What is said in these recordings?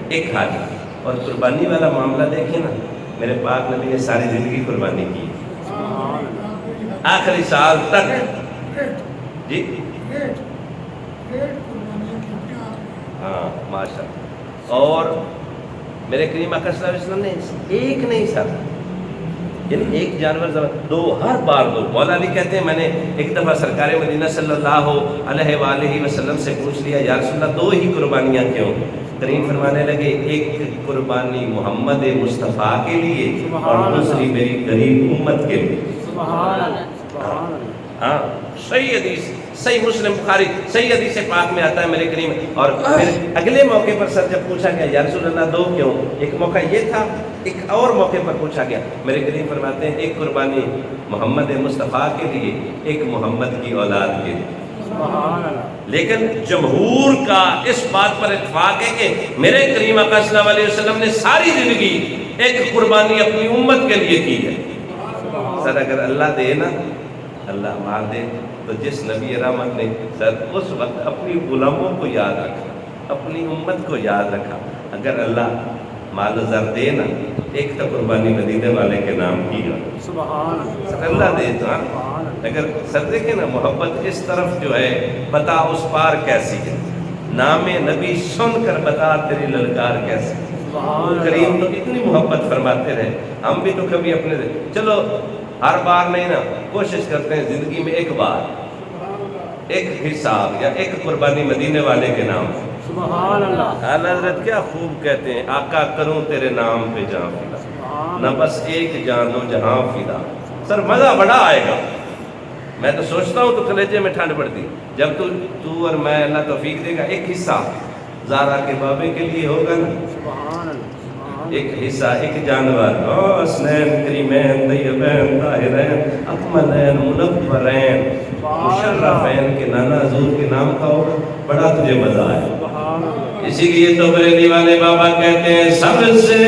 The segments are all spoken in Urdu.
ایک حاجی اور قربانی والا معاملہ دیکھیں نا، میرے پاک نبی نے ساری زندگی قربانی کی آخری سال تک جی ہاں ماشاء اللہ۔ اور میرے کریم آقا صلی اللہ علیہ وسلم نے ایک نہیں سر، یعنی ایک جانور دو، ہر بار دو۔ مولا علی کہتے ہیں میں نے ایک دفعہ سرکار مدینہ صلی اللہ علیہ وآلہ وسلم سے پوچھ لیا یا رسول اللہ دو ہی قربانیاں کیوں؟ کریم فرمانے لگے ایک قربانی محمد مصطفیٰ کے لیے اور دوسری میری غریب امت کے لیے۔ ہاں صحیح حدیث، صحیح مسلم بخاری، صحیح حدیث پاک میں آتا ہے میرے کریم۔ اور پھر اگلے موقع پر سر جب پوچھا گیا یا رسول اللہ دو کیوں، ایک موقع یہ تھا، ایک اور موقع پر پوچھا گیا، میرے کریم فرماتے ہیں ایک قربانی محمد مصطفیٰ کے لیے، ایک محمد کی اولاد کے لیے۔ لیکن جمہور کا اس بات پر اتفاق ہے کہ میرے کریم آقا صلی اللہ علیہ وسلم نے ساری زندگی ایک قربانی اپنی امت کے لیے کی ہے۔ سر اگر اللہ دے نا، اللہ مال دے، تو جس نبی رحمت نے سر اس وقت اپنی غلاموں کو یاد رکھا، اپنی امت کو یاد رکھا۔ اگر اللہ مال و زر دے نا، ایک تو قربانی مدینے والے کے نام کی ہے، سر اللہ دے تو اگر سر دیکھیں نا محبت اس طرف جو ہے بتا اس پار کیسی ہے، نام نبی سن کر بتا تیری للکار کیسی۔ کریم تو اتنی محبت فرماتے رہے، ہم بھی تو کبھی اپنے چلو ہر بار نہیں نا، کوشش کرتے ہیں زندگی میں ایک بار ایک حساب یا ایک قربانی مدینے والے کے نام۔ سبحان اللہ۔ اعلیٰ حضرت کیا خوب کہتے ہیں، آقا کروں تیرے نام پہ جان فدا، نہ بس ایک جان دو جہاں فدا۔ سر مزہ بڑا آئے گا، میں تو سوچتا ہوں تو کلیجے میں ٹھنڈ پڑتی، جب تو اور میں اللہ توفیق دے گا ایک حصہ زارا کے بابے کے لیے ہوگا نا، ایک حصہ ایک جانور، حسنین کریمین طیبین طاہرین اکملین منورین مشرفین کے نانا حضور کے نام کا ہو، بڑا تجھے مزہ آئے۔ اسی لیے تو بریلی والے بابا کہتے ہیں سب سے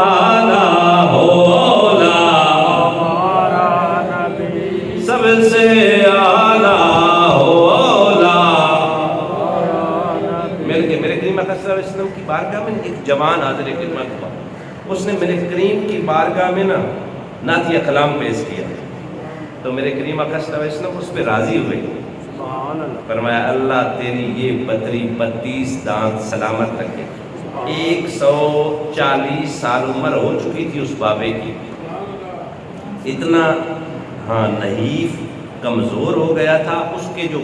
اعلیٰ ہو اولا، سب سے اعلیٰ ہو اولا۔ میرے کریم آقا صلی اللہ علیہ وسلم کی بارگاہ میں ایک جوان حاضر خدمت ہوا، اس نے میرے کریم کی بارگاہ میں نا نعتیہ کلام پیش کیا، تو میرے کریم آقا صلی اللہ علیہ وسلم اس پہ راضی ہوئے، فرمایا اللہ تیری یہ 32 دانت سلامت رکھے۔ 140 سال عمر ہو چکی تھی اس بابے کی، اتنا ہاں نحیف کمزور ہو گیا تھا، اس کے جو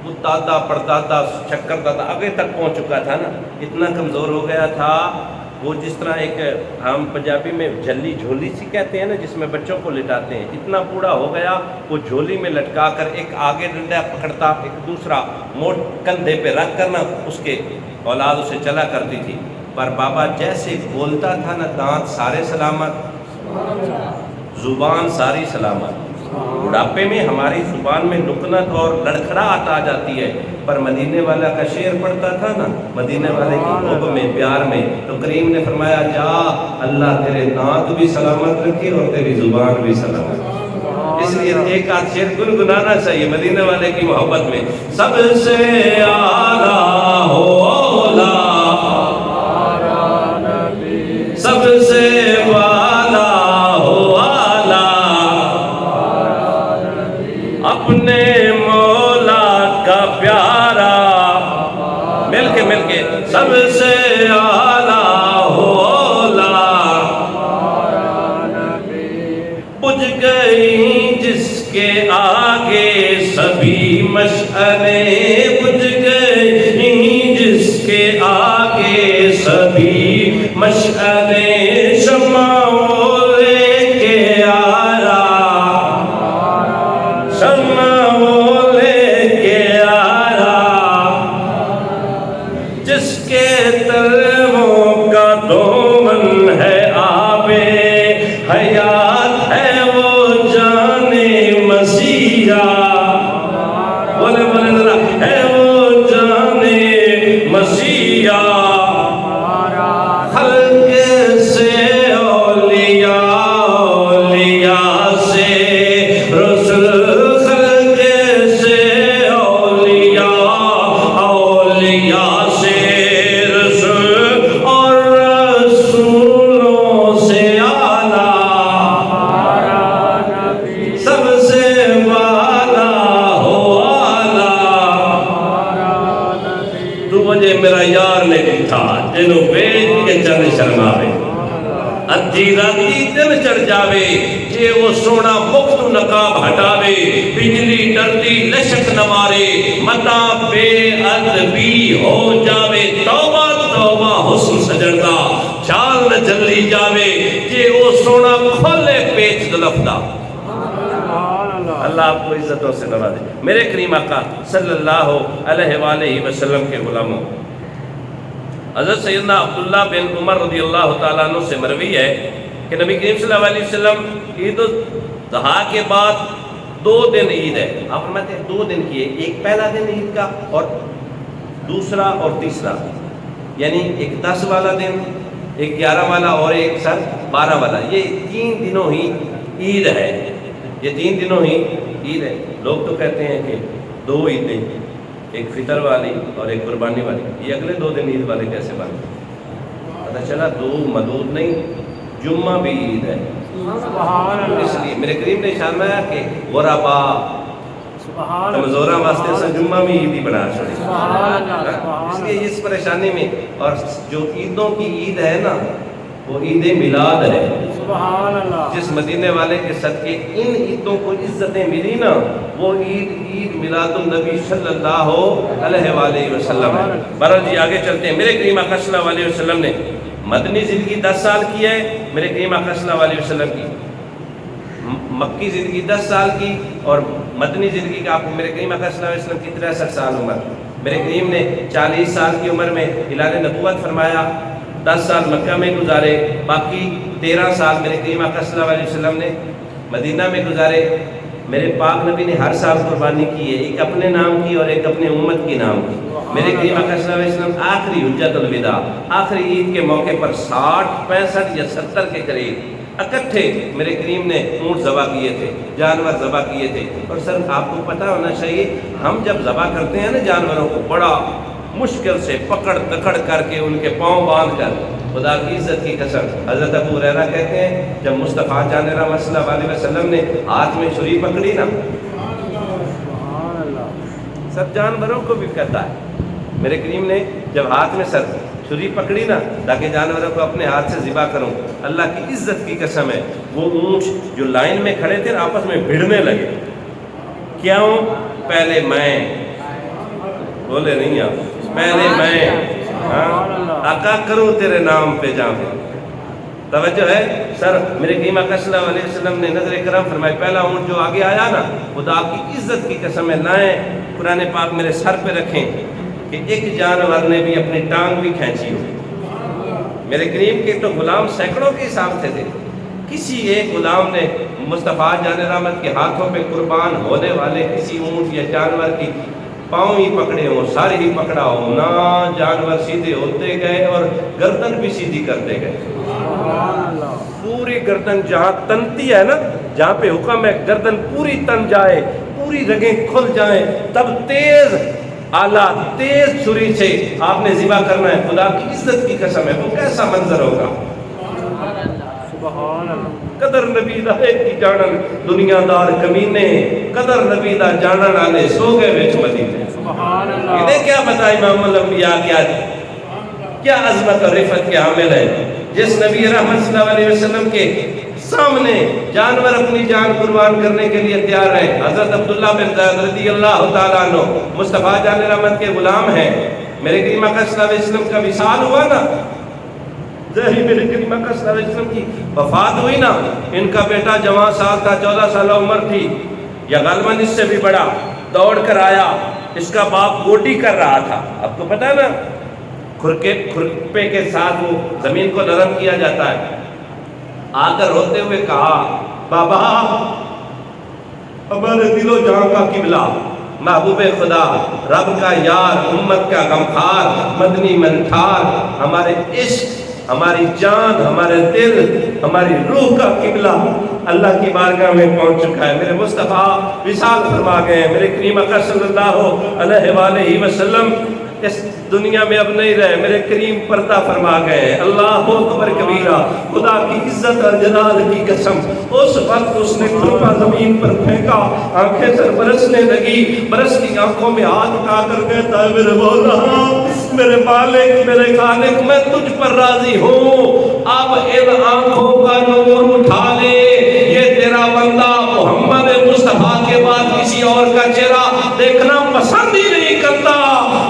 وہ دادا پردادا چکر دادا آگے تک پہنچ چکا تھا نا، اتنا کمزور ہو گیا تھا وہ، جس طرح ایک ہم پنجابی میں جھلی جھولی سی کہتے ہیں نا جس میں بچوں کو لٹاتے ہیں، اتنا بوڑھا ہو گیا، وہ جھولی میں لٹکا کر ایک آگے ڈنڈا پکڑتا، ایک دوسرا موٹ کندھے پہ رکھ کر نا اس کے اولاد اسے چلا کرتی تھی۔ پر بابا جیسے بولتا تھا نا دانت سارے سلامت، زبان ساری سلامت۔ بڑھاپے میں ہماری زبان میں نکنت اور لڑکھڑاہٹ آ جاتی ہے، پر مدینے والا کا شعر پڑھتا تھا نا، مدینے والے کی حب میں پیار میں، تو کریم نے فرمایا جا اللہ تیرے دانت بھی سلامت رکھے اور تیری زبان بھی سلامت۔ اس لیے ایک آدھ شعر گنگنانا چاہیے مدینے والے کی محبت میں، سب سے اعلیٰ ہو اولا، سب سے والا ہو اعلیٰ، اپنے مولا کا پیارا، مل کے سب سے اعلیٰ ہو اولا، بجھ گئی جس کے آگے سبھی مشعلیں، بجھ گئی جس کے آگے سبھی مشعلیں، شمعوں لے کے آیا، شمعوں لے کے آیا، جس کے تلووں کا دامن ہے آب حیات ہے وہ جان مسیحا، بولے بولے ذرا، ہے وہ جان مسیحا، خلق سے اولیاء، اولیاء سے رسول، خلق سے اولیاء، اولیاء سے یار نے دتا جنوں ویچ کے چند شرماوے ادھی راتی دل چڑھ جاوے جے وہ سونا مکت نقاب ہٹاوے بجلی ڈرتی لشک نہ مارے متا بے ادبی ہو جاوے توبہ توبہ حسن سجڑدا چال نہ جلی جاوے جے وہ سونا کھولے پیچ دلفدا اللہ آپ کو عزتوں سے نوازے میرے کریم آقا صلی اللہ علیہ وآلہ وسلم کے غلاموں حضرت سیدنا عبداللہ بن عمر رضی اللہ تعالیٰ عنہ سے مروی ہے کہ نبی کریم صلی اللہ علیہ وسلم عید الاضحیٰ کے بعد 2 دن عید ہے آپ فرماتے ہیں 2 دن کیے ایک پہلا دن عید کا اور دوسرا اور تیسرا یعنی ایک 10 والا دن ایک 11 والا اور ایک سر 12 والا یہ 3 دنوں ہی عید ہے یہ 3 دنوں ہی عید ہے لوگ تو کہتے ہیں کہ 2 عیدیں ایک فطر والی اور ایک قربانی والی یہ اگلے 2 دن عید والے کیسے بنتے پتہ چلا 2 مدود نہیں جمعہ بھی عید ہے اس لیے میرے کریم نے فرمایا کہ غربا کمزوراں واسطے سے جمعہ بھی عید ہی بنا چھوڑی اس لیے اس پریشانی میں اور جو عیدوں کی عید ہے نا وہ عید میلاد ہے جس مدینے والے کے صدقے ان عیدوں کو عزتیں ملی نا وہ عید میلاد النبی صلی اللہ علیہ وآلہ وسلم ہے بہرحال جی آگے چلتے ہیں میرے کریم آقا صلی اللہ علیہ وسلم نے مدنی زندگی 10 سال کی ہے میرے کریم آقا صلی اللہ علیہ وسلم کی مکی زندگی 10 سال کی اور مدنی زندگی کا آپ کو میرے کریم آقا صلی اللہ علیہ وسلم کی 63 سال عمر میرے کریم نے 40 سال کی عمر میں اعلان نبوت فرمایا 10 سال مکہ میں گزارے باقی 13 سال میرے کریم آقا صلی اللہ علیہ وسلم نے مدینہ میں گزارے میرے پاک نبی نے ہر سال قربانی کی ہے ایک اپنے نام کی اور ایک اپنے امت کی نام کی میرے کریم آقا صلی اللہ علیہ وسلم آخری حجت الوداع آخری عید کے موقع پر 60 65 یا 70 کے قریب اکٹھے میرے کریم نے اونٹ ذبح کیے تھے جانور ذبح کیے تھے اور سر آپ کو پتہ ہونا چاہیے ہم جب ذبح کرتے ہیں نا جانوروں کو بڑا مشکل سے پکڑ دکڑ کر کے ان کے پاؤں باندھ کر خدا کی عزت کی قسم حضرت ابو ہریرہ کہتے ہیں جب مصطفیٰ جان رحمت صلی اللہ علیہ وسلم نے ہاتھ میں چھری پکڑی نا سب جانوروں کو بھی کہتا ہے میرے کریم نے جب ہاتھ میں سر چھری پکڑی نا تاکہ جانوروں کو اپنے ہاتھ سے ذبح کروں اللہ کی عزت کی قسم ہے وہ اونٹ جو لائن میں کھڑے تھے آپس میں بھڑنے لگے کیوں پہلے میں بولے نہیں آپ پہلے میں آقا کروں تیرے نام پہ جاں پہ توجہ ہے سر میرے کریم آقا صلی اللہ علیہ وسلم نے نظر کرم فرمائی پہلا اونٹ جو آگے آیا نا خدا کی عزت کی قسم ہے لائیں قرآن پاک میرے سر پہ رکھیں کہ ایک جانور نے بھی اپنی ٹانگ بھی کھینچی ہو میرے کریم کے تو غلام سینکڑوں کے حساب سے تھے کسی ایک غلام نے مصطفیٰ جان رحمت کے ہاتھوں پہ قربان ہونے والے کسی اونٹ یا جانور کی پاؤں ہی پکڑے ہوں سارے ہی پکڑا ہو نہ جانور سیدھے ہوتے گئے اور گردن بھی سیدھی کرتے گئے پوری گردن جہاں تنتی ہے نا جہاں پہ حکم ہے گردن پوری تن جائے پوری رگیں کھل جائیں تب تیز آلہ تیز چھری سے آپ نے ذبح کرنا ہے خدا کی عزت کی قسم ہے وہ کیسا منظر ہوگا قدر نبی دا ایک کی جانن دنیا دار کمینے قدر نبی دا جانن آنے سو گئے ویچ مدینے انہیں کیا پتا امام الانبیاء کیا عظمت اور رفت کے حامل ہے جس نبی رحمت صلی اللہ علیہ وسلم کے سامنے جانور اپنی جان قربان کرنے کے لیے تیار ہیں حضرت عبداللہ بن زید رضی اللہ تعالیٰ عنہ مصطفیٰ جان رحمت کے غلام ہیں میرے کریم آقا صلی اللہ علیہ وسلم کا وصال ہوا نا ظاہری میرے کریم آقا صلی اللہ علیہ وسلم کی وفات ہوئی نا ان کا بیٹا جوان سال تھا 14 سالہ عمر تھی یا غالباً اس سے بھی بڑا دوڑ کر آیا اس کا باپ گوٹی کر رہا تھا آپ کو پتہ ہے نا کھرپے کے ساتھ وہ زمین کو نرم کیا جاتا ہے آ کر روتے ہوئے کہا بابا ہمارے دل و جان کا قبلہ محبوب خدا رب کا یار امت کا غمخوار مدنی منتھار ہمارے عشق ہماری جان ہمارے دل ہماری روح کا قبلہ اللہ کی بارگاہ میں پہنچ چکا ہے میرے مصطفیٰ وصال فرما گئے میرے کریم آقا صلی اللہ علیہ وآلہ وسلم اس دنیا میں اب نہیں رہے میرے کریم پردہ فرما گئے اللہ اکبر کبیرہ خدا کی عزت اور جلال کی قسم اس وقت اس نے کھرپا زمین پر پھینکا آنکھیں سر برسنے لگی برس کی آنکھوں میں ہاتھ اٹھا کر کہتا ہے میرے مولا میرے مالک میرے خالق میں تجھ پر راضی ہوں، اب ان آنکھوں کا نور اٹھا لے، یہ تیرا بندہ محمد مصطفیٰ کے بعد کسی اور کا چہرہ دیکھنا پسند ہی نہیں کرتا۔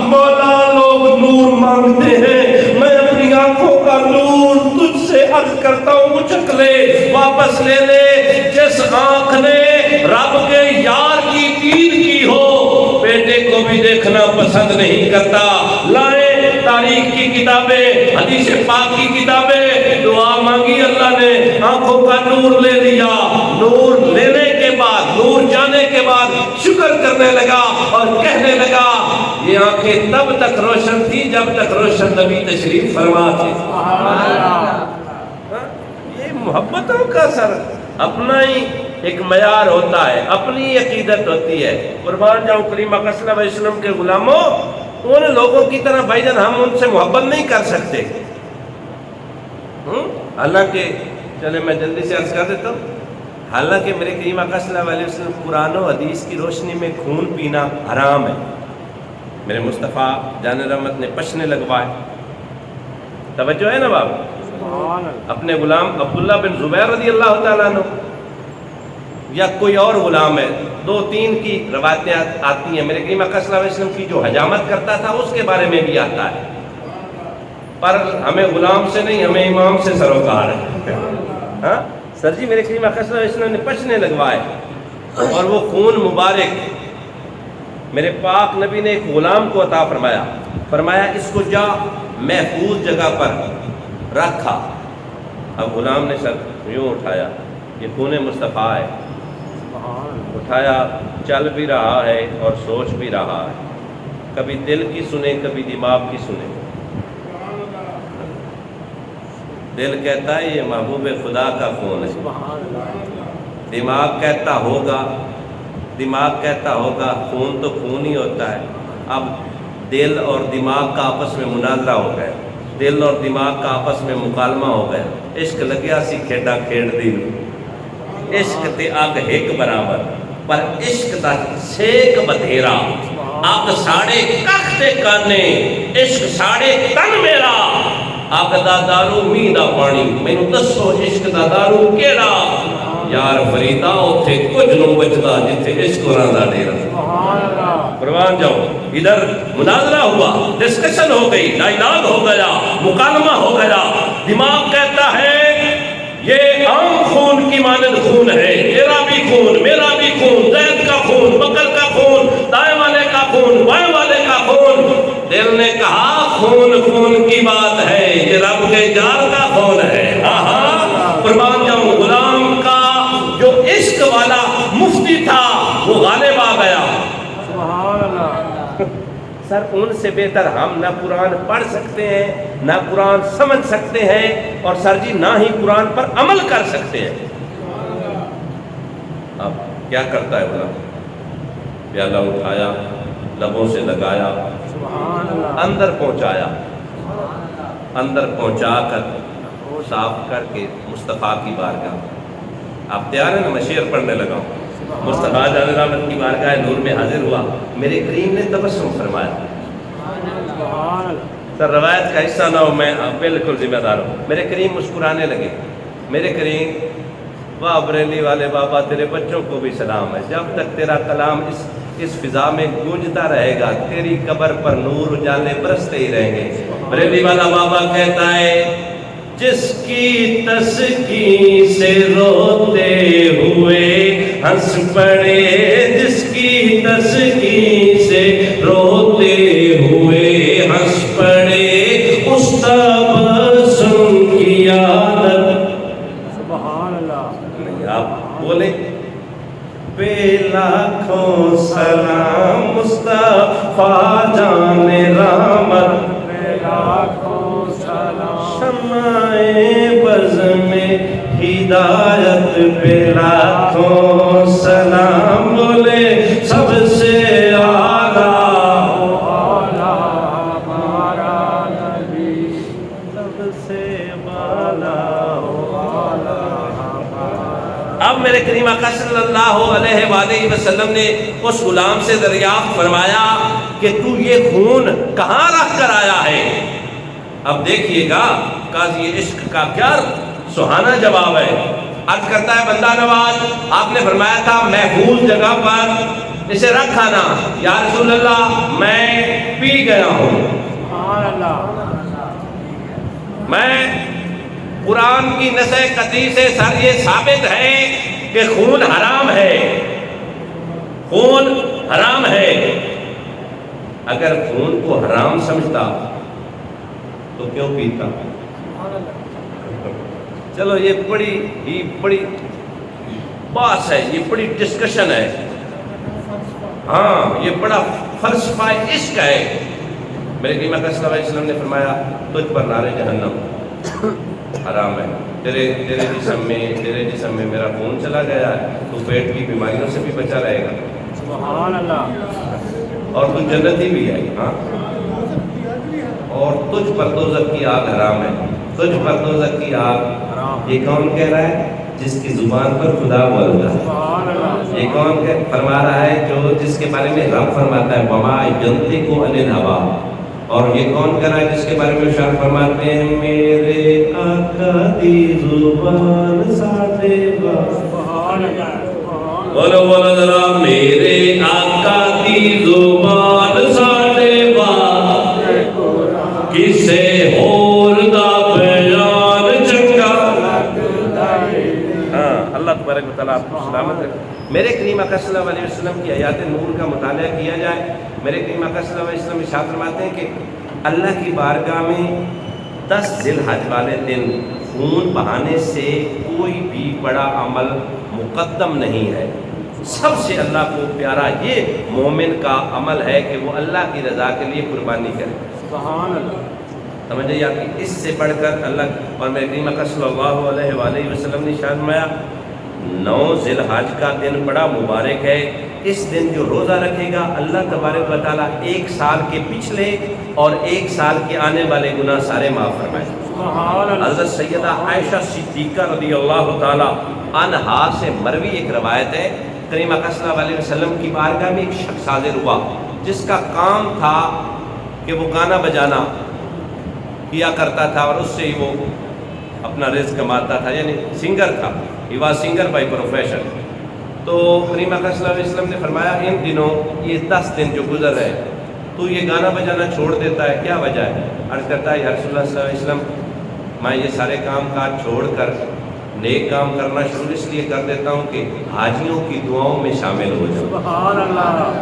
مولا لوگ نور مانگتے ہیں، میں اپنی آنکھوں کا نور تجھ سے عرض کرتا ہوں اچک لے، واپس لے لے۔ جس آنکھ نے رب کے یار کی دید کی ہو، بیٹے کو بھی دیکھنا پسند نہیں کرتا۔ لائے تاریخ کی کتابیں، حدیث پاک کی کتابیں، دعا مانگی اللہ نے، آنکھوں کا نور لے لیا۔ نور لینے کے بعد، نور جانے کے بعد شکر کرنے لگا اور کہنے لگا یہ آنکھیں تب تک روشن تھی جب تک روشن نبی تشریف فرما تھے۔ یہ محبتوں کا سر اپنا ہی ایک معیار ہوتا ہے، اپنی عقیدت ہوتی ہے۔ قربان جاؤں کریم آقا صلی اللہ علیہ وسلم کے غلاموں، ان لوگوں کی طرح بھائی جان ہم ان سے محبت نہیں کر سکتے۔ حالانکہ چلے میں جلدی سے عرض کر دیتا ہوں، حالانکہ میرے کریم آقا صلی اللہ علیہ وسلم قرآن و حدیث کی روشنی میں خون پینا حرام ہے۔ میرے مصطفیٰ جان رحمت نے پشنے لگوائے، توجہ ہے نا باب، اپنے غلام عبداللہ بن زبیر رضی اللہ تعالیٰ عنہ یا کوئی اور غلام ہے، 2-3 کی روایتیں آتی ہیں۔ میرے کریم آقا صلی اللہ علیہ وسلم کی جو حجامت کرتا تھا اس کے بارے میں بھی آتا ہے، پر ہمیں غلام سے نہیں، ہمیں امام سے سروکار ہے۔ ہاں سر جی، میرے کریم آقا صلی اللہ علیہ وسلم نے پشنے لگوائے اور وہ خون مبارک میرے پاک نبی نے ایک غلام کو عطا فرمایا، فرمایا اس کو جا محفوظ جگہ پر رکھا۔ اب غلام نے سر یوں اٹھایا، یہ خون مصطفیٰ ہے، اٹھایا، چل بھی رہا ہے اور سوچ بھی رہا ہے، کبھی دل کی سنے کبھی دماغ کی سنے۔ دل کہتا ہے یہ محبوب خدا کا خون ہے، دماغ کہتا ہوگا خون تو خون ہی ہوتا ہے۔ اب دل اور دماغ کا آپس میں مناظرہ ہو گیا، دل اور دماغ کا آپس میں مکالمہ ہو گیا۔ عشق لگیا سی کھیڈا کھیڑ دی، عشق تے اگ ایک برابر، پر عشق دا سیک بتھیرا، اگ ساڑے ککھ تے کانے، عشق ساڑے تن میرا، اگ دا دارو می دا پانی، مینوں دسو عشق دا دارو کیڑا؟ یار فریدا اوتھے کچھ نو بچدا جتھے عشق ہوراں دا ڈیرا۔ قربان جاؤ، ادھر مناظرہ ہوا، ڈسکشن ہو گئی، ڈائیلاگ ہو گیا، مکالمہ ہو گیا۔ دماغ کہتا ہے یہ عام خون کی مانند خون ہے، تیرا بھی خون میرا بھی خون، زید کا خون بکر کا خون، دائیں والے کا خون بائیں والے کا خون۔ دل نے کہا خون خون کی بات ہے، یہ رب کے جار کا خون ہے۔ قربان جاؤں، غلام کا جو عشق والا مفتی تھا وہ غالب آ گیا۔ سر ان سے بہتر ہم نہ قرآن پڑھ سکتے ہیں، نہ قرآن سمجھ سکتے ہیں، اور سر جی نہ ہی قرآن پر عمل کر سکتے ہیں۔ اب کیا کرتا ہے غلام؟ پیالہ اٹھایا، لبوں سے لگایا، اندر پہنچایا، اندر پہنچا کر صاف کر کے مصطفیٰ کی بارگاہ۔ آپ تیار ہیں نا؟ میں شعر پڑھنے لگا ہوں۔ مصطفیٰ جان رحمت کی بارگاہ نور میں حاضر ہوا، میرے کریم نے تبسم فرمایا۔ سر روایت کا حصہ نہ ہو، میں بالکل ذمہ دار ہوں۔ میرے کریم مسکرانے لگے، میرے کریم واہ بریلی والے بابا تیرے بچوں کو بھی سلام ہے، جب تک تیرا کلام اس فضا میں گونجتا رہے گا تیری قبر پر نور اجالے برستے ہی رہیں گے۔ بریلی والا بابا کہتا ہے جس کی تسکین سے روتے ہوئے ہنس پڑے، جس کی تسکین سے روتے ہوئے ہنس پڑے، اس تبسم کی عادت۔ سبحان اللہ۔ آپ بولے بے لاکھوں سلام مصطفیٰ جان رحمت، بے لاکھوں سلام شمع بز میں ہدایت، بے لاکھوں سلام بولے سب سے اعلیٰ ہمارا نبی، سب سے بالا۔ اب میرے کریم آقا صلی اللہ علیہ وآلہ وسلم نے اس غلام سے دریافت فرمایا کہ تو یہ خون کہاں رکھ کر آیا ہے؟ اب دیکھیے گا قاضی عشق کا کیا سہانا جواب ہے. عرض کرتا ہے بندہ نواز آپ نے فرمایا تھا محفوظ جگہ پر اسے رکھ آنا. یا رسول اللہ میں پی گیا ہوں. میں قرآن کی نص قطعی سے سر یہ ثابت ہے کہ خون حرام ہے. خون حرام ہے. اگر خون کو حرام سمجھتا تو کیوں پیتا؟ چلو یہ بڑی بات ہے, یہ بڑی ڈسکشن ہے. ہاں یہ بڑا فلسفہ عشق ہے. میرے قیمہ صلی اللہ علیہ وسلم نے فرمایا تجھ پر نار جہنم حرام ہے. تیرے جسم میں میرا خون چلا گیا ہے تو پیٹ کی بیماریوں سے بھی بچا رہے گا. سبحان اللہ. اور تو جنتی بھی ہے. ہاں اور تجھ پر دوزخ کی آگ حرام ہے. تجھ پر دوزخ کی آگ. یہ کون کہہ رہا ہے؟ جس کی زبان پر خدا بولتا ہے. یہ کون فرما رہا ہے؟ جو جس کے بارے میں رب فرماتا ہے وما ینطق عن الہوی. اور یہ کون کہہ رہا ہے جس کے بارے میں شاعر فرماتے ہیں میرے آقا دی زبان ساڈے با. بولو بولو ذرا میرے آقا دی زبان ساڈے با کسے ہور دا بیان چنگا لگدا ہے. ہاں اللہ تبارک و تعالیٰ آپ کو سلامت رکھے. میرے کریم آقا صلی اللہ علیہ وسلم کی آیات نور کا مطالعہ کیا جائے. میرے کریم آقا صلی اللہ علیہ وسلم ارشاد فرماتے ہیں کہ اللہ کی بارگاہ میں 10 ذی الحج والے دن خون بہانے سے کوئی بھی بڑا عمل مقدم نہیں ہے. سب سے اللہ کو پیارا یہ مومن کا عمل ہے کہ وہ اللہ کی رضا کے لیے قربانی کرے. سبحان اللہ. سمجھے یا کہ اس سے بڑھ کر اللہ. اور میرے کریم آقا صلی اللہ علیہ وآلہ وسلم نے ارشاد فرمایا 9 ذی الحج کا دن بڑا مبارک ہے. اس دن جو روزہ رکھے گا اللہ تبارک و تعالیٰ 1 سال کے پچھلے اور 1 سال کے آنے والے گناہ سارے معاف فرمائے. حضرت سیدہ عائشہ صدیقہ رضی اللہ تعالیٰ عنہا سے مروی ایک روایت ہے. کریم آقا صلی اللہ علیہ وسلم کی بارگاہ میں ایک شخص حاضر ہوا جس کا کام تھا کہ وہ گانا بجانا کیا کرتا تھا اور اس سے ہی وہ اپنا رزق کماتا تھا. یعنی سنگر تھا. He was singer by profession. تو کریم آقا صلی اللہ علیہ وسلم نے فرمایا ان دنوں یہ 10 دن جو گزر رہے تو یہ گانا بجانا چھوڑ دیتا ہے, کیا وجہ ہے؟ عرض کرتا ہے یا رسول اللہ صلی اللہ علیہ وسلم میں یہ سارے کام کاج چھوڑ کر نیک کام کرنا شروع اس لیے کر دیتا ہوں کہ حاجیوں کی دعاؤں میں شامل ہو جاؤں. سبحان اللہ.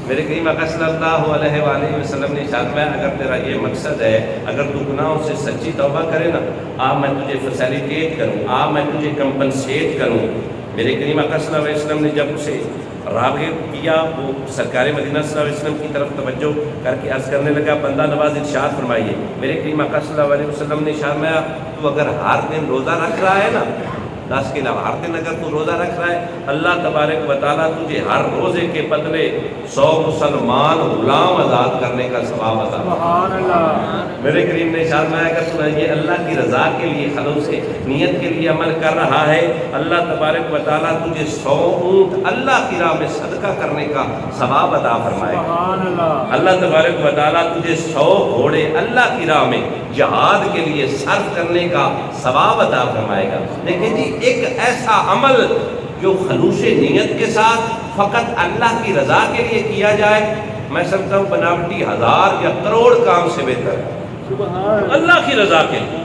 میرے کریم آقا صلی اللہ علیہ وآلہ وسلم نے ارشاد فرمایا اگر تیرا یہ مقصد ہے, اگر تو گناہوں سے سچی توبہ کرے نا میں تجھے فیسیلیٹیٹ کروں, میں تجھے کمپنسیٹ کروں. میرے کریم آقا صلی اللہ علیہ وسلم نے جب اسے راغب کیا وہ سرکار مدینہ صلی اللہ علیہ وسلم کی طرف توجہ کر کے عرض کرنے لگا بندہ نواز ارشاد فرمائیے. میرے کریم آقا صلی اللہ علیہ وسلم نے ارشاد فرمایا تو اگر ہر دن روزہ رکھ رہا ہے نا 10 کے علاوہ ہر دن اگر تو روزہ رکھ رہا ہے اللہ تبارک و تعالیٰ تجھے ہر روزے کے بدلے 100 مسلمان غلام آزاد کرنے کا ثواب عطا. سبحان اللہ. میرے کریم نے ارشاد فرمایا اگر تو یہ اللہ کی رضا کے لیے خلوص نیت کے لیے عمل کر رہا ہے اللہ تبارک و تعالیٰ تجھے 100 اونٹ اللہ کی راہ میں صدقہ کرنے کا ثواب عطا فرمائے. سبحان اللہ. اللہ تبارک و تعالیٰ تجھے 100 گھوڑے اللہ کی راہ میں جہاد کے لیے صرف کرنے کا ثواب عطا فرمائے گا. دیکھیں جی ایک ایسا عمل جو خلوص نیت کے ساتھ فقط اللہ کی رضا کے لیے کیا جائے میں سمجھتا ہوں بناوٹی 1000 یا کروڑ کام سے بہتر ہے. اللہ کی رضا کے لیے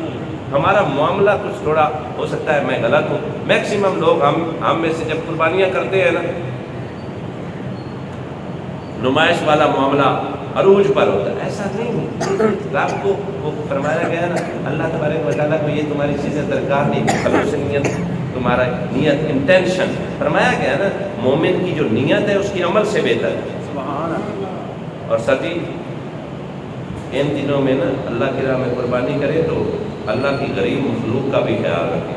ہمارا معاملہ کچھ تھوڑا ہو سکتا ہے میں غلط ہوں. میکسیمم لوگ ہم میں سے جب قربانیاں کرتے ہیں نا نمائش والا معاملہ عروج پر ہوتا ہے. ایسا نہیں. رب کو وہ فرمایا گیا نا اللہ تبارک و تعالیٰ کو یہ تمہاری چیزیں درکار نہیں, خلوص نیت تمہارا نیت انٹینشن فرمایا گیا نا مومن کی جو نیت ہے اس کی عمل سے بہتر ہے. سبحان اللہ. اور ساتھی ان دنوں میں نا اللہ کی راہ میں قربانی کرے تو اللہ کی غریب مخلوق کا بھی خیال رکھے.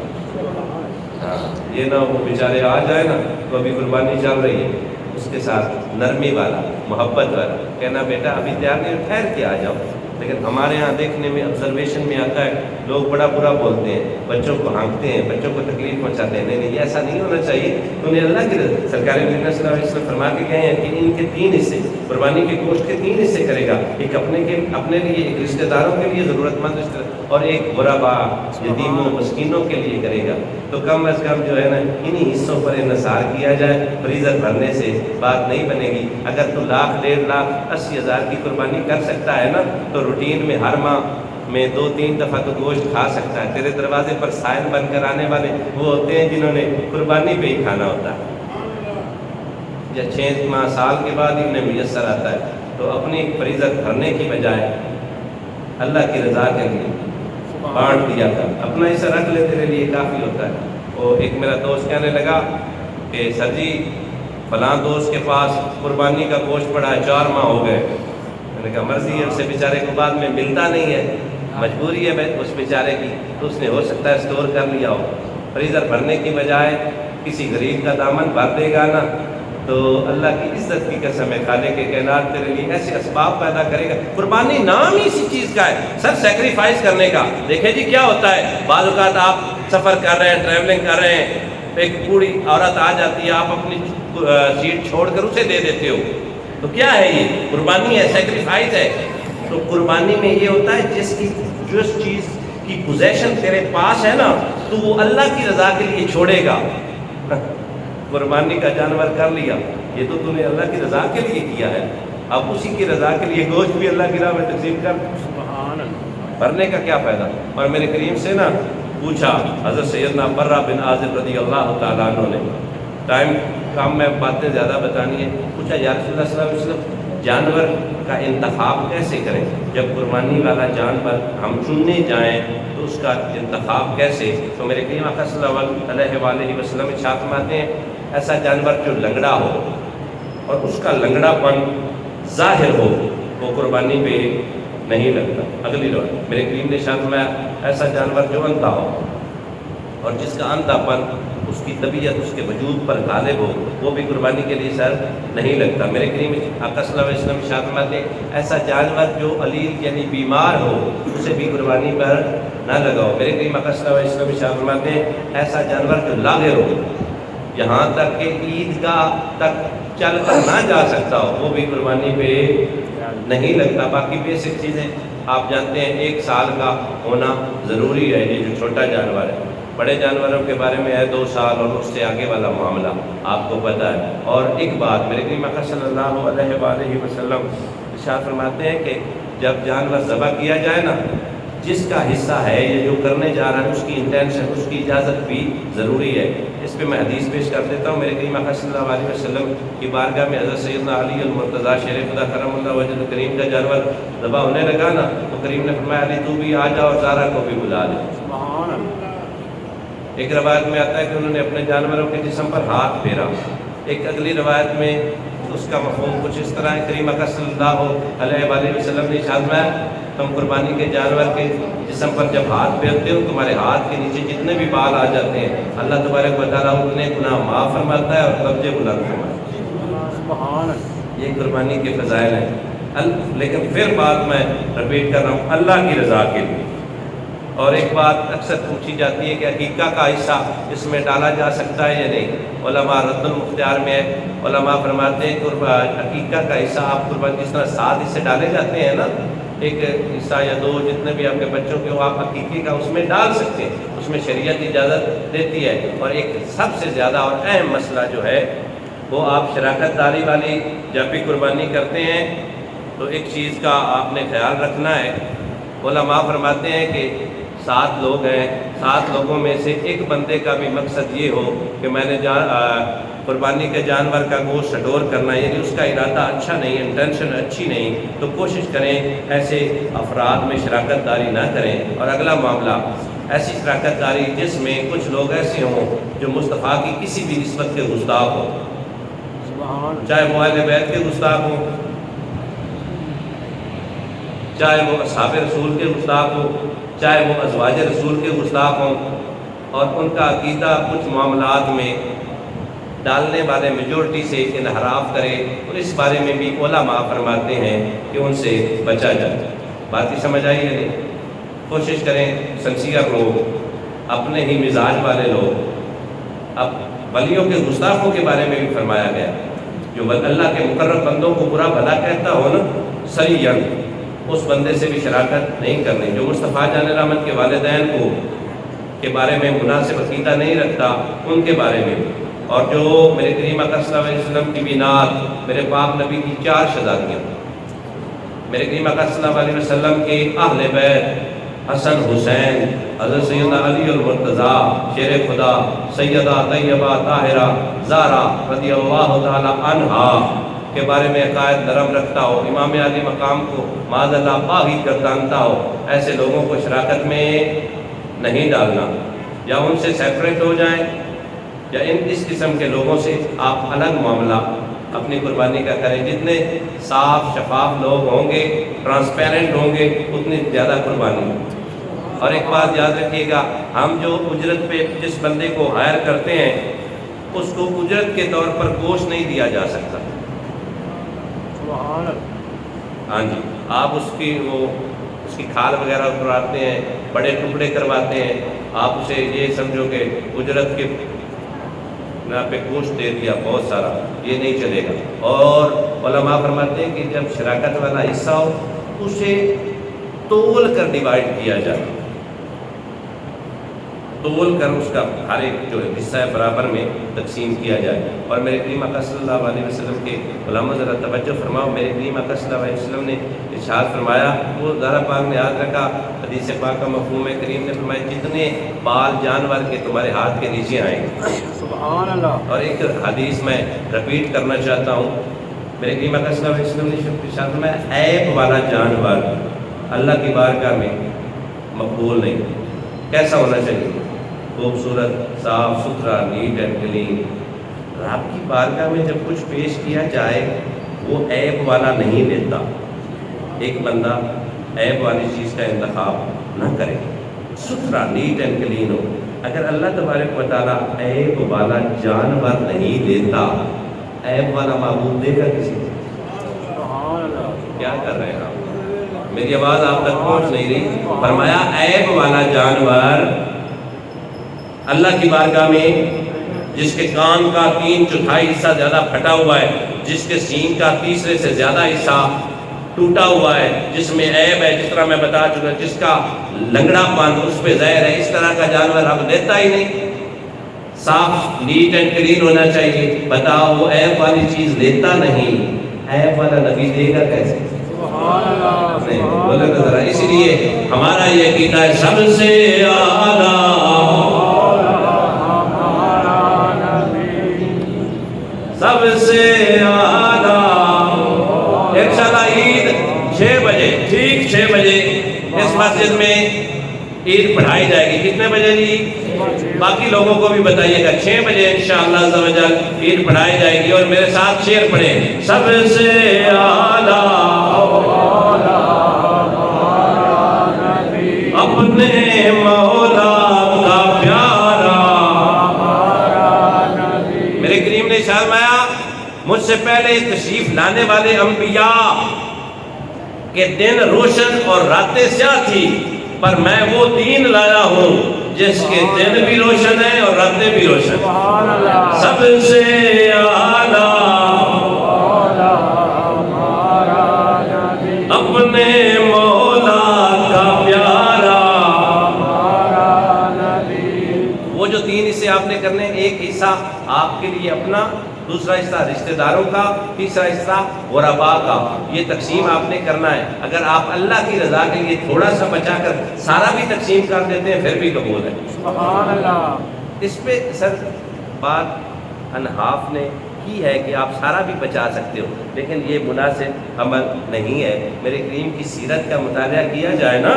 ہاں یہ نہ وہ بیچارے آ جائے نا تو ابھی قربانی چل رہی ہے اس کے ساتھ نرمی والا محبت والا کہنا بیٹا ابھی تیار نہیں ٹھہر کے آ جاؤ لیکن ہمارے ہاں دیکھنے میں آبزرویشن میں آتا ہے لوگ بڑا برا بولتے ہیں، بچوں کو ہانکتے ہیں، بچوں کو تکلیف پہنچاتے ہیں. نہیں نہیں، یہ ایسا نہیں ہونا چاہیے. انہیں اللہ کی سرکار مدینہ صلی اللہ علیہ وسلم فرما کے گئے ہیں کہ ان کے 3 حصے، قربانی کے گوشت کے 3 حصے کرے گا. ایک اپنے لیے، ایک رشتہ داروں کے لیے، ضرورت مند رشتہ دار، اور ایک غربا یتیموں مسکینوں کے لیے کرے گا. تو کم از کم جو ہے نا انہی حصوں پر انحصار کیا جائے. فریضہ بھرنے سے بات نہیں بنے گی. اگر تو 1,00,000 1.5 لاکھ 80,000 کی قربانی کر سکتا ہے نا، تو روٹین میں ہر ماہ میں 2-3 دفعہ تو گوشت کھا سکتا ہے. تیرے دروازے پر سائن بن کر آنے والے وہ ہوتے ہیں جنہوں نے قربانی پہ ہی کھانا ہوتا ہے، یا 6 ماہ سال کے بعد ہی انہیں میسر آتا ہے. تو اپنی فریضہ بھرنے کی بجائے اللہ کی رضا کے لیے بانٹ دیا کر، اپنا حصہ رکھ لے، تیرے لیے کافی ہوتا ہے. وہ ایک میرا دوست کہنے لگا کہ سر جی فلاں دوست کے پاس قربانی کا گوشت پڑا ہے، 4 ماہ ہو گئے. میں نے کہا مرضی ہے، اس سے بیچارے کو بعد میں ملتا نہیں ہے، مجبوری ہے اس بیچارے کی، تو اس نے ہو سکتا ہے اسٹور کر لیا ہو. فریزر بھرنے کی بجائے کسی غریب کا دامن بھر دے گا نا، تو اللہ کی عزت کی قسم ہے، خالق کے کائنات تیرے لیے ایسے اسباب پیدا کرے گا. قربانی نام ہی اسی چیز کا ہے سر، سیکریفائز کرنے کا. دیکھیں جی کیا ہوتا ہے، بعض اوقات آپ سفر کر رہے ہیں، ٹریولنگ کر رہے ہیں، ایک بوڑھی عورت آ جاتی ہے، آپ اپنی سیٹ چھوڑ کر اسے دے دیتے ہو، تو کیا ہے یہ؟ قربانی ہے، سیکریفائز ہے. تو قربانی میں یہ ہوتا ہے جس چیز کی پوزیشن تیرے پاس ہے نا، تو وہ اللہ کی رضا کے لیے چھوڑے گا. قربانی کا جانور کر لیا، یہ تو تم نے اللہ کی رضا کے لیے کیا ہے، اب اسی کی رضا کے لیے گوشت بھی اللہ کی راہ میں تقسیم کر. بھرنے کا کیا فائدہ؟ اور میرے کریم سے نا پوچھا حضرت سیدنا برہ بن عازب رضی اللہ تعالیٰ عنہ نے، ٹائم کام میں باتیں زیادہ بتانی ہے، پوچھا یا رسول اللہ صلی اللہ علیہ وسلم جانور کا انتخاب کیسے کریں؟ جب قربانی والا جانور ہم چننے جائیں تو اس کا انتخاب کیسے؟ تو میرے کریم آقا صلی اللہ علیہ وآلہ وسلم ارشاد فرماتے ہیں ایسا جانور جو لنگڑا ہو اور اس کا لنگڑا پن ظاہر ہو وہ قربانی پہ نہیں لگتا. اگلی روایت میرے کریم نے ارشاد فرمایا ایسا جانور جو اندھا ہو اور جس کا اندھا پن اس کی طبیعت اس کے وجود پر غالب ہو وہ بھی قربانی کے لیے سر نہیں لگتا. میرے کریم آقا صلی اللہ علیہ وسلم ارشاد فرماتے ہیں ایسا جانور جو علیل یعنی بیمار ہو اسے بھی قربانی پر نہ لگاؤ. میرے کریم آقا صلی اللہ علیہ وسلم ارشاد فرماتے ہیں ایسا جانور جو لاغر ہو یہاں تک کہ عیدگاہ تک چل کر نہ جا سکتا ہو وہ بھی قربانی پہ نہیں لگتا. باقی بیسک چیزیں آپ جانتے ہیں 1 سال کا ہونا ضروری ہے، یہ جو چھوٹا جانور ہے. بڑے جانوروں کے بارے میں ہے 2 سال اور اس سے آگے والا معاملہ آپ کو پتہ ہے. اور ایک بات میرے کریم آقا صلی اللہ علیہ وآلہ وسلم ارشاد فرماتے ہیں کہ جب جانور ذبح کیا جائے نا جس کا حصہ ہے یہ جو کرنے جا رہا ہے اس کی انٹینشن اس کی اجازت بھی ضروری ہے. اس پہ میں حدیث پیش کر دیتا ہوں. میرے کریم آقا صلی اللہ علیہ وسلم کی بارگاہ میں حضرت سیدنا علی المرتضیٰ شیر خدا کرم اللہ وجہ کریم کا جانور ذبح ہونے لگا نا تو کریم نے فرمایا علی تو بھی آ جا اور زارا کو بھی بلا لے. ایک روایت میں آتا ہے کہ انہوں نے اپنے جانوروں کے جسم پر ہاتھ پھیرا. ایک اگلی روایت میں اس کا مفہوم کچھ اس طرح ہے. کریم آقا صلی اللہ علیہ وآلہ وسلم نے ارشاد فرمایا تم قربانی کے جانور کے جسم پر جب ہاتھ پھیرتے ہو تمہارے ہاتھ کے نیچے جتنے بھی بال آ جاتے ہیں اللہ تبارک و تعالیٰ اتنے گناہ معاف فرماتا ہے اور درجے بلند فرماتا ہے. یہ قربانی کے فضائل ہیں. لیکن پھر بات میں رپیٹ کر رہا ہوں اللہ کی رضا کے لیے. اور ایک بات اکثر پوچھی جاتی ہے کہ عقیقہ کا حصہ اس میں ڈالا جا سکتا ہے یا نہیں. علماء رد المختار میں ہے. علماء فرماتے ہیں کہ عقیقہ کا حصہ آپ قربانی جس طرح 7 حصے ڈالے جاتے ہیں نا ایک حصہ یا 2 جتنے بھی آپ کے بچوں کے ہو آپ عقیقے کا اس میں ڈال سکتے ہیں. اس میں شریعت اجازت دیتی ہے. اور ایک سب سے زیادہ اور اہم مسئلہ جو ہے وہ آپ شراکت داری والی جب بھی قربانی کرتے ہیں تو ایک چیز کا آپ نے خیال رکھنا ہے. علماء فرماتے ہیں کہ 7 لوگ ہیں 7 لوگوں میں سے ایک بندے کا بھی مقصد یہ ہو کہ میں نے قربانی کے جانور کا گوشت سٹور کرنا یعنی اس کا ارادہ اچھا نہیں انٹینشن اچھی نہیں تو کوشش کریں ایسے افراد میں شراکت داری نہ کریں. اور اگلا معاملہ ایسی شراکت داری جس میں کچھ لوگ ایسے ہوں جو مصطفیٰ کی کسی بھی نسبت کے گستاخ ہوں چاہے وہ اہل بیت کے گستاخ ہوں چاہے وہ اصحاب رسول کے گستاخ ہوں چاہے وہ ازواج رسول کے گستاخ ہوں اور ان کا عقیدہ کچھ معاملات میں ڈالنے والے میجورٹی سے انحراف کرے. اور اس بارے میں بھی علماء فرماتے ہیں کہ ان سے بچا جائے. بات ہی سمجھ آئی ہے نہیں؟ کوشش کریں سنسیئر لوگ، اپنے ہی مزاج والے لوگ. اب ولیوں کے گستاخوں کے بارے میں بھی فرمایا گیا، جو اللہ کے مقرب بندوں کو برا بھلا کہتا ہو نا سریعاً، اس بندے سے بھی شراکت نہیں کرنی. جو مصطفیٰ جان رحمت کے والدین کو کے بارے میں مناسب عقیدہ نہیں رکھتا ان کے بارے میں، اور جو میرے کریم اکرم صلی اللہ علیہ وسلم کی بینات، میرے پاک نبی کی 4 شہزادیاں، میرے کریم اکرم صلی اللہ علیہ وسلم کے اہل بیت حسن حسین، حضرت سیدنا علی المرتضیٰ شیر خدا، سیدہ طیبہ طاہرہ زہرا رضی اللہ تعالی عنہا کے بارے میں عقائد نرم رکھتا ہو، امام علی مقام کو معاذ اللہ باغی گردانتا ہو، ایسے لوگوں کو شراکت میں نہیں ڈالنا. یا ان سے سیپریٹ ہو جائیں، یا اس قسم کے لوگوں سے آپ الگ معاملہ اپنی قربانی کا کریں. جتنے صاف شفاف لوگ ہوں گے، ٹرانسپیرنٹ ہوں گے، اتنی زیادہ قربانی. اور ایک بات یاد رکھیے گا، ہم جو اجرت پہ جس بندے کو ہائر کرتے ہیں اس کو اجرت کے طور پر گوشت نہیں دیا جا سکتا. ہاں جی، آپ اس کی کھال وغیرہ اترواتے ہیں، بڑے ٹکڑے کرواتے ہیں، آپ اسے یہ سمجھو کہ اجرت کے پہ گوشت دے دیا بہت سارا، یہ نہیں چلے گا. اور علماء فرماتے ہیں کہ جب شراکت والا حصہ ہو اسے تول کر ڈیوائڈ کیا جائے، تول کر اس کا ہر ایک جو حصہ ہے برابر میں تقسیم کیا جائے. اور میرے کریم آقا صلی اللہ علیہ وسلم کے علماء ذرا توجہ فرماؤ، میرے کریم آقا صلی اللہ علیہ وسلم نے ارشاد فرمایا، وہ ذرا پاک نے یاد رکھا، حدیث پاک کا مفہوم کریم نے فرمایا جتنے بال جانور کے تمہارے ہاتھ کے نیچے آئیں گے. سبحان اللہ. اور ایک حدیث میں رپیٹ کرنا چاہتا ہوں، میرے کریم آقا صلی اللہ علیہ وسلم نے ارشاد فرمایا عیب والا جانور اللہ کی بارگاہ میں مقبول نہیں. کیسا ہونا چاہیے؟ خوبصورت، صاف ستھرا، نیٹ اینڈ کلین. رب کی بارگاہ میں جب کچھ پیش کیا جائے وہ عیب والا نہیں لیتا. ایک بندہ عیب والی چیز کا انتخاب نہ کرے، ستھرا نیٹ اینڈ کلین ہو. اگر اللہ تبارک و تعالیٰ عیب والا جانور نہیں دیتا، عیب والا معبود دے گا کسی کو؟ کیا کر رہے ہیں آپ؟ میری آواز آپ تک پہنچ نہیں رہی. فرمایا عیب والا جانور اللہ کی بارگاہ میں، جس کے کان کا 3/4 حصہ زیادہ پھٹا ہوا ہے، جس کے سین کا تیسرے سے زیادہ حصہ ٹوٹا ہوا ہے، جس میں عیب ہے، جس طرح میں بتا چکا، جس کا لنگڑا پن اس پہ ظاہر ہے، اس طرح کا جانور اب لیتا ہی نہیں. صاف نیٹ اینڈ کلین ہونا چاہیے. بتاؤ وہ عیب والی چیز لیتا نہیں، عیب والا نبی دے گا کیسے؟ بولے تو ذرا. اسی لیے ہمارا یہ عقیدہ ہے سب سے اعلیٰ سب سے اعلیٰ. انشاءاللہ عید 6 بجے، ٹھیک 6 بجے اس مسجد میں عید پڑھائی جائے گی. کتنے بجے جی؟ باقی لوگوں کو بھی بتائیے گا 6 بجے انشاءاللہ عز و جل عید پڑھائی جائے گی. اور میرے ساتھ شعر پڑھیں، سب سے اعلیٰ اپنے مولا کا پیارا. میرے کریم نے ارشاد فرمایا مجھ سے پہلے تشریف لانے والے انبیاء کے دن روشن اور راتیں سیاہ تھی، پر میں وہ دین لایا ہوں جس کے دن بھی روشن ہیں اور راتیں بھی روشن. سب سے اعلیٰ اپنے مولا کا پیارا. وہ جو 3 حصے آپ نے کرنے، ایک حصہ آپ کے لیے اپنا، دوسرا حصہ رشتہ داروں کا، تیسرا حصہ غرباء کا. یہ تقسیم آپ نے کرنا ہے. اگر آپ اللہ کی رضا کے لیے تھوڑا سا بچا کر سارا بھی تقسیم کر دیتے ہیں پھر بھی قبول ہے. سبحان اللہ. اس پہ سر بات انحاف نے کی ہے کہ آپ سارا بھی بچا سکتے ہو، لیکن یہ مناسب عمل نہیں ہے. میرے کریم کی سیرت کا مطالعہ کیا جائے نا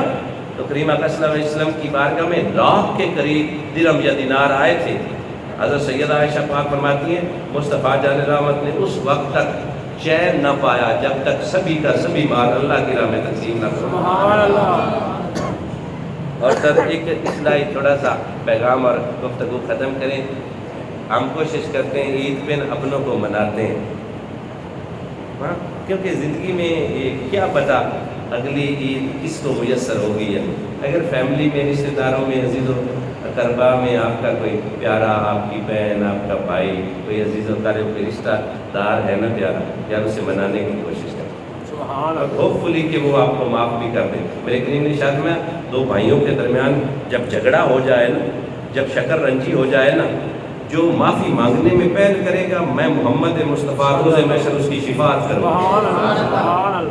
تو کریم آقا صلی اللہ علیہ وسلم کی بارگاہ میں لاکھ کے قریب درہم یا دینار آئے تھے. حضرت سیدہ عائشہ پاک فرماتی ہیں مصطفیٰ جان رحمت نے اس وقت تک چین نہ پایا جب تک سبھی کا سبھی مال اللہ کی راہ میں تقسیم نہ کرو. سبحان اللہ. اور سر ایک اصلاحی تھوڑا سا پیغام اور گفتگو ختم کریں. ہم کوشش کرتے ہیں عید پہ اپنوں کو مناتے ہیں، کیونکہ زندگی میں یہ کیا پتہ اگلی عید کس کو میسر ہوگی ہے. اگر فیملی میں رشتہ داروں میں عزیز و اقربا میں آپ کا کوئی پیارا، آپ کی بہن، آپ کا بھائی، کوئی عزیز و قریب کوئی رشتہ دار ہے نا پیارا، یار اسے منانے کی کوشش کریں. ہوپ فلی کہ وہ آپ کو معاف بھی کر دیں. میرے کریم نے ارشاد میں دو بھائیوں کے درمیان جب جھگڑا ہو جائے نا، جب شکر رنجی ہو جائے نا، جو معافی مانگنے میں پہل کرے گا میں محمد مصطفیٰ روز محشر اس کی شفاعت کروں گا.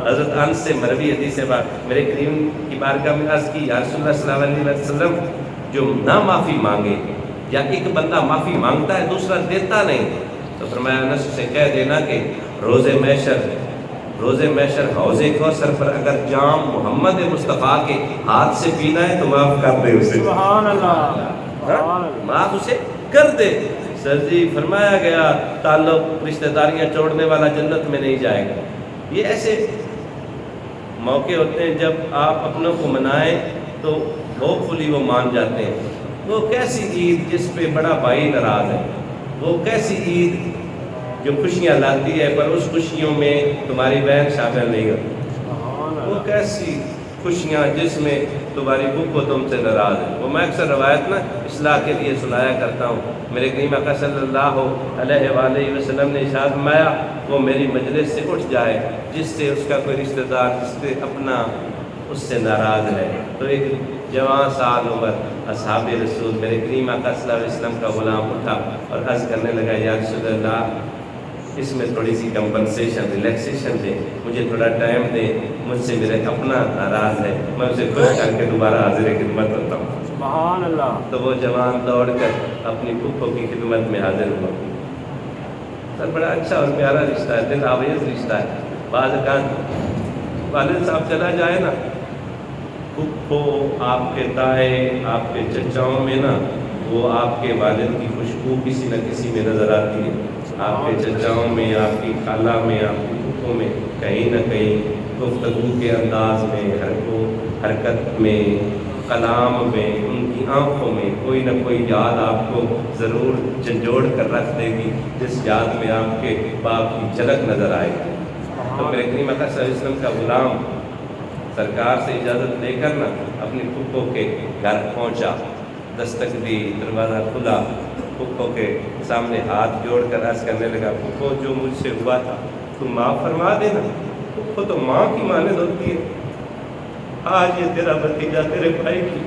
حضرت انس سے مروی حدیث ہے، میرے کریم کی بارگاہ میں عرض کی یا رسول اللہ صلی اللہ علیہ وسلم، جو نہ معافی مانگے یا ایک بندہ معافی مانگتا ہے دوسرا دیتا نہیں، تو فرمایا انس سے کہہ دینا کہ روز محشر حوض کوثر پر اگر جام محمد مصطفیٰ کے ہاتھ سے پینا ہے تو معاف کر دے اسے. سبحان اللہ، معاف اسے کر دے. سر جی فرمایا گیا تعلق رشتہ داریاں چھوڑنے والا جنت میں نہیں جائے گا. یہ ایسے موقع ہوتے ہیں جب آپ اپنوں کو منائیں تو ہوپ فلی وہ مان جاتے ہیں. وہ کیسی عید جس پہ بڑا بھائی ناراض ہے، وہ کیسی عید جو خوشیاں لاتی ہے پر اس خوشیوں میں تمہاری بہن شامل نہیں ہوتی. وہ کیسی خوشیاں جس میں تمہاری پھپھو تم سے ناراض ہے. وہ میں اکثر روایت نا اصلاح کے لیے سنایا کرتا ہوں. میرے کریم آقا صلی اللہ علیہ وآلہ وسلم نے ارشاد فرمایا وہ میری مجلس سے اٹھ جائے جس سے اس کا کوئی رشتہ دار جس سے اپنا اس سے ناراض ہے. تو ایک جوان سال عمر اصحاب رسول میرے کریم آقا صلی اللہ علیہ وسلم کا غلام اٹھا اور عرض کرنے لگا یا رسول اللہ اس میں تھوڑی سی کمپنسیشن ریلیکسیشن دے، مجھے تھوڑا ٹائم دے، مجھ سے میرے اپنا ناراض ہے، میں اسے خوش کر کے دوبارہ حاضر خدمت ہوتا ہوں. سبحان اللہ. تو وہ جوان دوڑ کر اپنی پھپھو کی خدمت میں حاضر ہوا. سر بڑا اچھا اور پیارا رشتہ ہے، دل آویز رشتہ ہے. بعض اوقات والد صاحب چلا جائے نا، پھپھو آپ کے تائے آپ کے چچاؤں میں نا وہ آپ کے والد کی خوشبو کسی نہ کسی میں نظر آتی ہے. آپ کے چچاؤں میں، آپ کی خالہ میں، آپ کی پھپھو میں کہیں نہ کہیں گفتگو کے انداز میں، حرکت میں، کلام میں، ان کی آنکھوں میں کوئی نہ کوئی یاد آپ کو ضرور جھنجھوڑ کر رکھ دے گی جس یاد میں آپ کے باپ کی جھلک نظر آئے گی. تو میرے کریم آقا صلی اللہ علیہ وسلم کا غلام سرکار سے اجازت لے کر نا اپنی پھپھو کے گھر پہنچا. دستک دی، دروازہ کھلا، پھپھو کے سامنے ہاتھ جوڑ کر عرض کرنے لگا پھپھو جو مجھ سے ہوا تھا تو معاف فرما دینا. پھپھو تو ماں کی مانند ہوتی ہے. آج یہ تیرا بھتیجا تیرے بھائی کی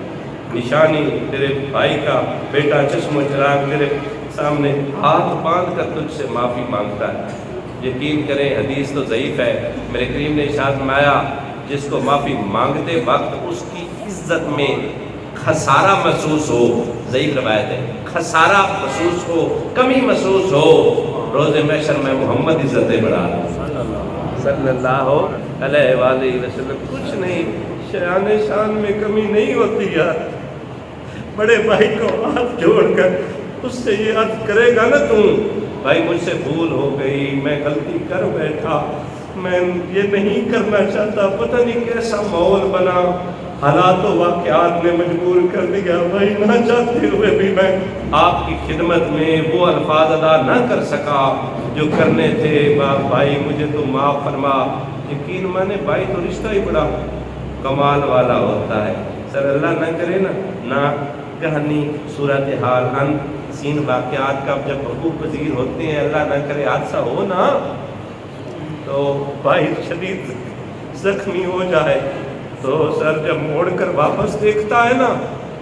نشانی، تیرے بھائی کا بیٹا چشم و چراغ تیرے سامنے ہاتھ باندھ کر تجھ سے معافی مانگتا ہے. یقین کریں حدیث تو ضعیف ہے. میرے کریم نے ارشاد فرمایا جس کو معافی مانگتے وقت اس کی عزت میں خسارہ محسوس ہو، ضعیف روایت ہے، خسارہ محسوس ہو، کمی محسوس ہو، روز محشر میں محمد عزتیں بڑھا صلی اللہ علیہ وآلہ وسلم. کچھ نہیں، شان میں کمی نہیں ہوتی یار. بڑے بھائی کو ہاتھ جوڑ کر اس سے یہ عرض کرے گا نا تم بھائی مجھ سے بھول ہو گئی، میں غلطی کر بیٹھا، میں یہ نہیں کرنا چاہتا، پتہ نہیں کیسا ماحول بنا، حالات و واقعات نے مجبور کر دیا بھائی، نہ چاہتے ہوئے بھی میں آپ کی خدمت میں وہ الفاظ ادا نہ کر سکا جو کرنے تھے. بھائی مجھے تو معاف فرما. یقین مانے بھائی تو رشتہ ہی بڑا کمال والا ہوتا ہے. سر اللہ نہ کرے نہ کہانی صورتحال ان سین واقعات کا جب حقوق پذیر ہوتے ہیں، اللہ نہ کرے حادثہ ہو نا تو بھائی شدید زخمی ہو جائے تو سر جب موڑ کر واپس دیکھتا ہے نا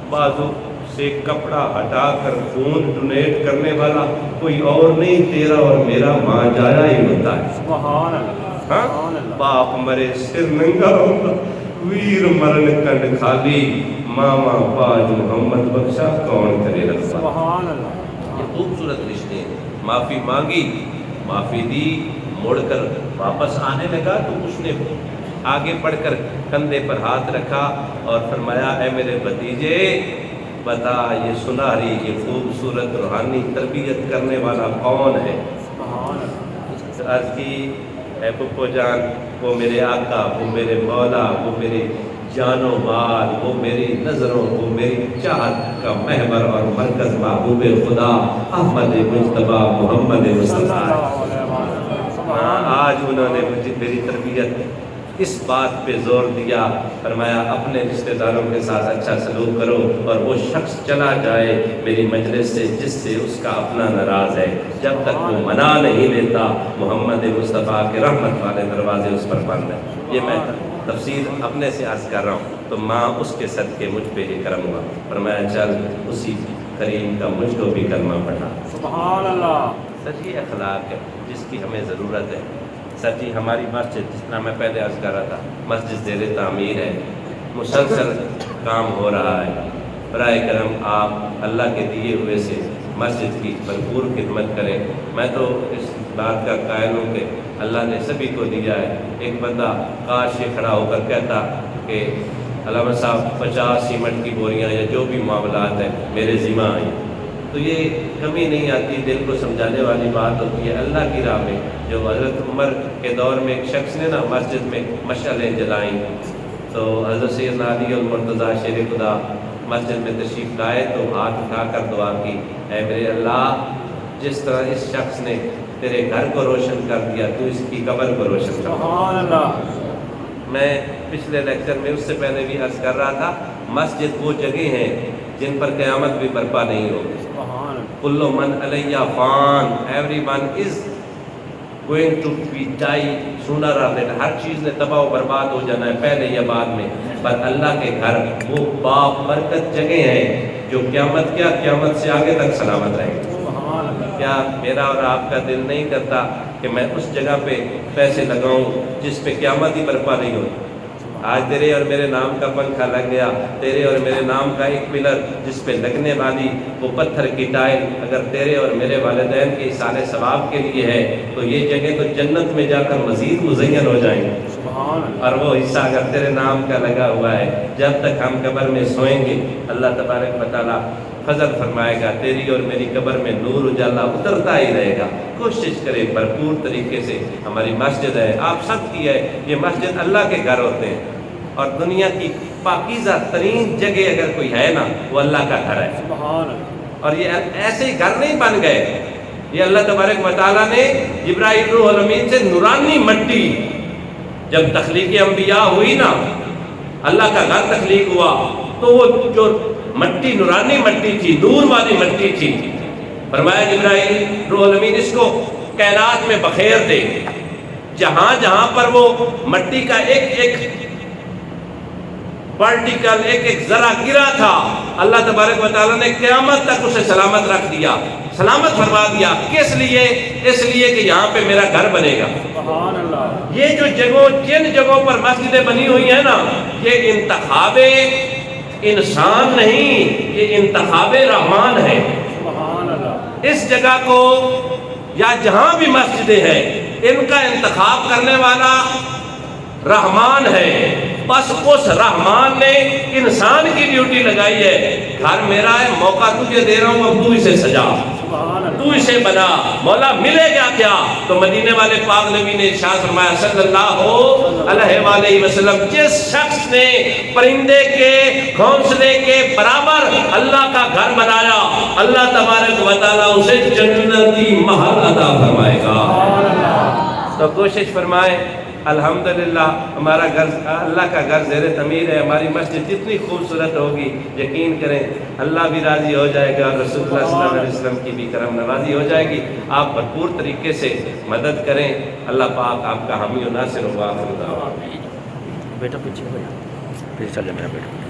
بازو سے کپڑا ہٹا کر خون ڈونیٹ کرنے والا کوئی اور نہیں تیرا اور میرا ماں جایا ہی ہوتا ہے. سبحان اللہ. ہاں باپ مرے سر ننگا ہوگا، ویر مرن کنڈ خالی، ماما باج محمد بخشا کون کرے رکھتا. سبحان اللہ. یہ خوبصورت رشتے. معافی مانگی، معافی دی، موڑ کر واپس آنے لگا تو اس نے آگے بڑھ کر کندھے پر ہاتھ رکھا اور فرمایا اے میرے بھتیجے بتا یہ سنہری یہ خوبصورت روحانی تربیت کرنے والا کون ہے. عرض کی اے پھپھو جان وہ میرے آقا، وہ میرے مولا، وہ میری جان و مال، وہ میری نظروں، وہ میری چاہت کا محور اور مرکز محبوب خدا احمد مجتبی محمد مصطفیٰ. آج انہوں نے مجھے میری تربیت اس بات پہ زور دیا، فرمایا اپنے رشتہ داروں کے ساتھ اچھا سلوک کرو، اور وہ شخص چلا جائے میری مجلس سے جس سے اس کا اپنا ناراض ہے، جب تک وہ منا نہیں لیتا محمد مصطفیٰ کے رحمت والے دروازے اس پر بند ہیں۔ یہ میں تفسیر اپنے سے عرض کر رہا ہوں، تو ماں اس کے صدقے مجھ پہ ہی کرم ہوا، فرمایا چل اسی کریم کا مجھ کو بھی کلمہ پڑھا۔ سبحان اللہ۔ سر یہ اخلاق ہے جس کی ہمیں ضرورت ہے۔ سر جی ہماری مسجد، جس طرح میں پہلے عرض کر رہا تھا، مسجد زیر تعمیر ہے، مسلسل کام ہو رہا ہے۔ برائے کرم آپ اللہ کے دیے ہوئے سے مسجد کی بھرپور خدمت کریں۔ میں تو اس بات کا قائل ہوں کہ اللہ نے سبھی کو دیا ہے۔ ایک بندہ کاش یہ کھڑا ہو کر کہتا کہ علامہ صاحب 50 سیمنٹ کی بوریاں یا جو بھی معاملات ہیں میرے ذمہ آئیں، تو یہ کمی نہیں آتی، دل کو سمجھانے والی بات ہوتی ہے۔ اللہ کی راہ میں جو حضرت عمر کے دور میں ایک شخص نے نا مسجد میں مشعلیں جلائیں، تو حضرت سیدنا علی المرتضیٰ شیر خدا مسجد میں تشریف لائے تو ہاتھ اٹھا کر دعا کی، اے میرے اللہ جس طرح اس شخص نے تیرے گھر کو روشن کر دیا تو اس کی قبر کو روشن کر۔ سبحان اللہ۔ میں پچھلے لیکچر میں اس سے پہلے بھی عرض کر رہا تھا، مسجد وہ جگہ ہیں جن پر قیامت بھی برپا نہیں ہوگی۔ کل من علیہ فان، everyone is going to be die sooner or later, ہر چیز نے تباہ و برباد ہو جانا ہے پہلے یا بعد میں، پر اللہ کے گھر وہ بابرکت جگہ ہیں جو قیامت کیا قیامت سے آگے تک سلامت رہیں گے۔ کیا میرا اور آپ کا دل نہیں کرتا کہ میں اس جگہ پہ پیسے لگاؤں جس پہ قیامت ہی برپا نہیں ہوتی؟ آج تیرے اور میرے نام کا پنکھا لگ گیا، تیرے اور میرے نام کا ایک پلر جس پہ لگنے والی وہ پتھر کی ٹائل اگر تیرے اور میرے والدین کے احسان ثواب کے لیے ہے تو یہ جگہ تو جنت میں جا کر مزید مزین ہو جائیں گے۔ اور وہ حصہ اگر تیرے نام کا لگا ہوا ہے، جب تک ہم قبر میں سوئیں گے اللہ تبارک و تعالیٰ فضل فرمائے گا، تیری اور میری قبر میں نور اجالا اترتا ہی رہے گا۔ کوشش کریں بھرپور طریقے سے، ہماری مسجد ہے آپ سب کی ہے، یہ مسجد اللہ کے گھر ہوتے ہیں، اور دنیا کی پاکیزہ ترین جگہ اگر کوئی ہے نا وہ اللہ کا گھر ہے۔ اور یہ ایسے ہی گھر نہیں بن گئے، یہ اللہ تبارک و تعالیٰ نے جبرائیل روح الامین سے نورانی مٹی، جب تخلیق انبیاء ہوئی نا اللہ کا گھر تخلیق ہوا تو وہ جو مٹی نورانی مٹی تھی، نور والی مٹی تھی، فرمایا جبرائیل روح الامین اس کو کائنات میں بخیر دے، جہاں جہاں پر وہ مٹی کا ایک ایک پارٹیکل ایک ایک ذرہ گرا تھا اللہ تبارک و تعالیٰ نے قیامت تک اسے سلامت رکھ دیا، سلامت فرما دیا۔ کس لیے؟ اس لیے کہ یہاں پہ میرا گھر بنے گا۔ سبحان اللہ۔ یہ جو جن جگہوں پر مسجدیں بنی ہوئی ہیں نا، یہ انتخاب انسان نہیں، یہ انتخاب رحمان ہے۔ سبحان اللہ۔ اس جگہ کو یا جہاں بھی مسجدیں ہیں ان کا انتخاب کرنے والا رحمان ہے، بس اس رحمان نے انسان کی ڈیوٹی لگائی ہے، گھر میرا ہے، موقع تجھے دے رہا ہوں، اب تو اسے سجا، تو اسے بنا۔ مولا ملے گا کیا؟ تو مدینے والے پاک نبی نے ارشاد فرمایا صلی اللہ علیہ وآلہ وسلم، جس شخص نے پرندے کے گھونسلے کے برابر اللہ کا گھر بنایا اللہ تبارک و تعالیٰ اسے جنتی محل عطا فرمائے گا۔ تو کوشش فرمائیں، الحمدللہ ہمارا گھر اللہ کا گھر زیر تعمیر ہے، ہماری مسجد جتنی خوبصورت ہوگی یقین کریں اللہ بھی راضی ہو جائے گا، رسول اللہ صلی اللہ علیہ وسلم کی بھی کرم نوازی ہو جائے گی۔ آپ بھرپور طریقے سے مدد کریں، اللہ پاک آپ کا حامی و ناصر و آخر دعوانا۔ بیٹا پیچھے ہو جا، پیچھے چل جا میرا بیٹا۔